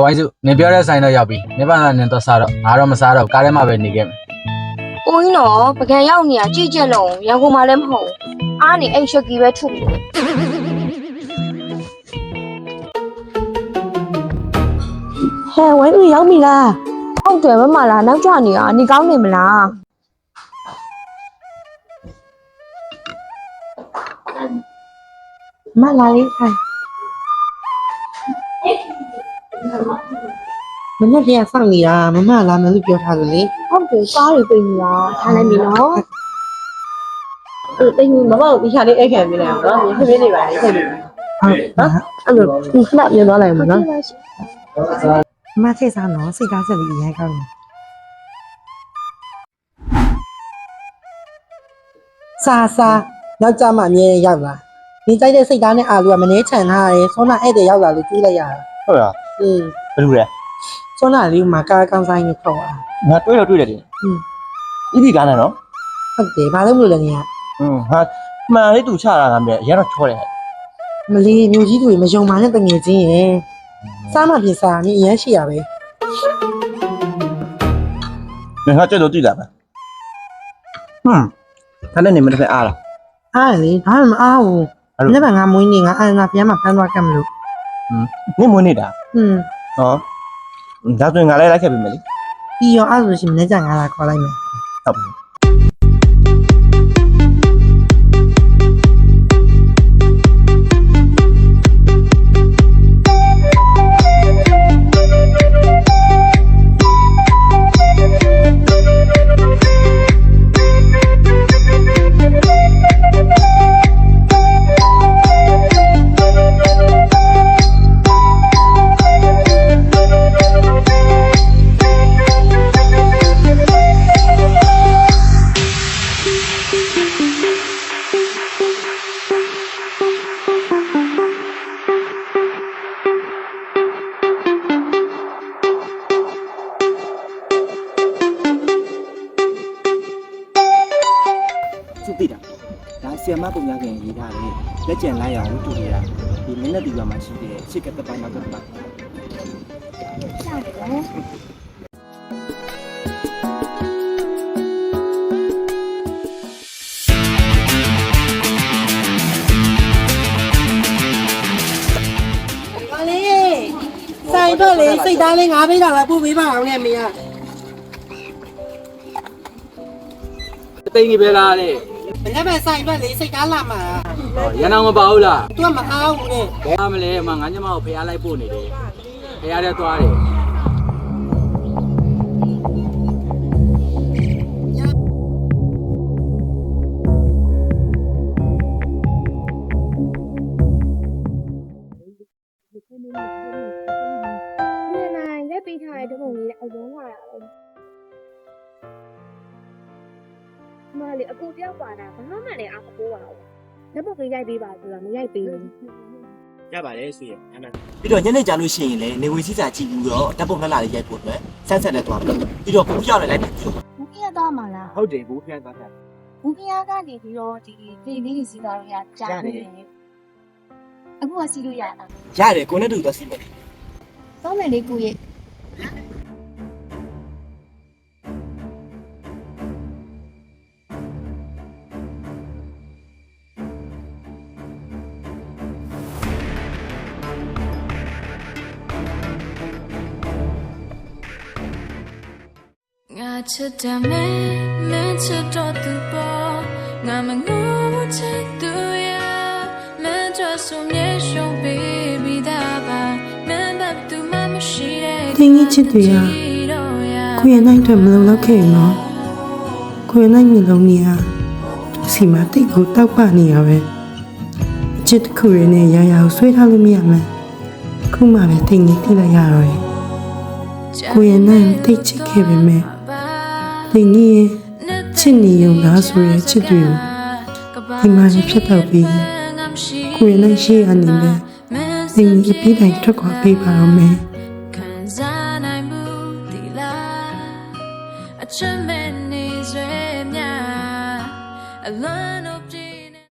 ဝိုင်းစုနေပြောတဲ့ဆိုင်တော့ရောက်ပြီနေပါလာနေတော့စားတော့ငါတော့မစားတော့ကားထဲမှာပဲနေခဲ့မယ် ကိုင်းတော့ပကံရောက်နေရကြည့်ကြလုံးရန်ကုန်မှာလည်းမဟုတ်အားနေအိမ်ရှက်ကီပဲထုတ်ပြီး ဟဲ့ဝိုင်းဦးရောက်ပြီလား ဟုတ်တယ်မမလားနောက်ကျနေရနေကောင်းနေမလား မလာလေးခိုင်မနေ့ကစောင့်နေတာမမလာမယ်လို့ပြောထားတယ်လေ ဟုတ်တယ်ကားတွေပြင်နေတာထားလိုက်ပြီနော် တိတ်မမကိုဒီခါလေးအဲ့ခံပြလိုက်အောင်နော်မြင်ခင်းနေပါလေဆက်ပြီးဟုတ်နော်အဲ့လိုဒီခဏမြင်သွားလိုက်မှာနော်မထည့်စားနော်စိတ်ကားဆက်ပြီးရိုက်ကောင်းတယ်စာနောက်ကြမှာအမြဲရောက်လာဒီကြိုက်တဲ့စိတ်သားနဲ့အာလူကမနေချန်ထားရဲစောနာဧည့်သည်ရောက်လာလို့တွေးလိုက်ရတာ ဟုတ်လား อืม ဘယ်လိုလဲ စောနာလေးမှာကားကောင်းဆိုင်နဲ့ထောက်လာ ငါတွေးတော့တွေးတယ်တင်ဤဒီကားနဲ့နော် ဟုတ်တယ်ဘာလို့မလို့လဲနေရ ဟာမှန်လေးသူချတာကမြဲရတော့ချောတယ် မလေးမျိုးကြီးတွေမယုံမှနဲ့တငယ်ချင်းရဲ့စားမှပြင်စားနေအရန်ရှိရပဲ ငါကြက်တော့ကြည့်လာပါဒါနဲ့နေမတစ်ဖက်အားလား အားလေဘာမှမအားဘူးနေ့ကငါမွေးနေငါအာနာပြန်မှဖမ်းသွားကမ်းမလို့ နေမွေးနေတာ ဟွန်း ဟောဒါဆိုရင်ငါလည်းလိုက်ခဲ့ပြီမယ်လေ ပြီးရောအဲ့ဆိုရှင်မနေ့ကငါလာခေါ်လိုက်မယ် ဟုတ်ပြီ သူသိတာဒါဆီယမပုံများခင်ရေးထားတယ်လက်ကျန်လိုက်အောင်တူရတာဒီမင်းနဲ့ဒီဘက်မှာရှိတဲ့ရှစ်ကတပိုင်းနောက်ကတပိုင်း ပါလေဆိုင်တော့လေစိတ်သားလေးငါးပေးတာလားပို့ပေးပါအောင်နဲ့မင်းက တိတ်ကြီးပဲလားတဲ့ မနေ့ကဆိုင်တော့လေစိတ်သားလာမှာ ရန်အောင်မပါဘူးလား သူကမအားဘူးနဲ့ ဘာမလဲငါညမကိုဖျားလိုက်ပို့နေတယ်ဖျားတဲ့သွားတယ် နေနိုင်လက်ပေးထားတဲ့ဓာတ်ပုံလေးအရုံးလာတာပဲမလေးအကူတယောက်ပါတာဘာမှလည်းအကူပါဘူးဓာတ်ပုံလေးရိုက်ပေးပါဆိုတာမရိုက်ပေးဘူး ရပါတယ်ဆီယအဲ့ဒါပြီးတော့ညနေကြလို့ရှိရင်လည်းနေဝေစီစာကြည့်ပြီးတော့တပ်ပုံလှလာလေးရိုက်ဖို့အတွက်ဆက်ဆက်နဲ့သွားပြီးတော့ကိုပြောင်းလိုက်တယ် ဘူးပြရသွားမှာလား ဟုတ်တယ်ဘူးဖျက်သွားတယ် ဘူးပြရကနေပြီးတော့ဒီဖေးလေးကြီးစီးသွားလို့ရကြားနေတယ်အခုကစီးလို့ရတာ ရတယ်ကိုနဲ့တူသွားစီမယ် တော့မယ်လေးကိုရဲ့ ငါချစ်တယ်မင်းချစ်တော့သူပေါ်ငါမငိုဘူးချစ်သူရဲ့မင်းတို့ဆိုမြေရှုံးပေးပြီးသားပါမင်းဘက်သူမှမရှိတဲ့ တင်းကြီးချစ်သူရကိုရနိုင်တယ်မလုံလောက်ခဲ့နော်ကိုရနိုင်မျိုးလုံးနေရစီမတိတ်ကိုတောက်ပနေရပဲအချစ်တစ်ခုရနဲ့ရရအောင်ဆွဲထားလို့မရမှန်းခုမှပဲတင်းကြီးတိလိုက်ရတော့တယ်ကိုရနိုင်တိတ်ချစ်ခဲ့ပေမဲ့တင်းကြီးရဲ့ချစ်နေုံလားဆိုရဲချစ်သူဒီမှာဖြတ်တော့ပြီးကိုရနိုင်ရှိရနေမယ်တင်းကြီးပြီးတိုင်းထွက်ခွာပေးပါတော့မယ် ခံစားနိုင်မှုဒီလားအချမ်းမဲ့နေစွဲများအလွန်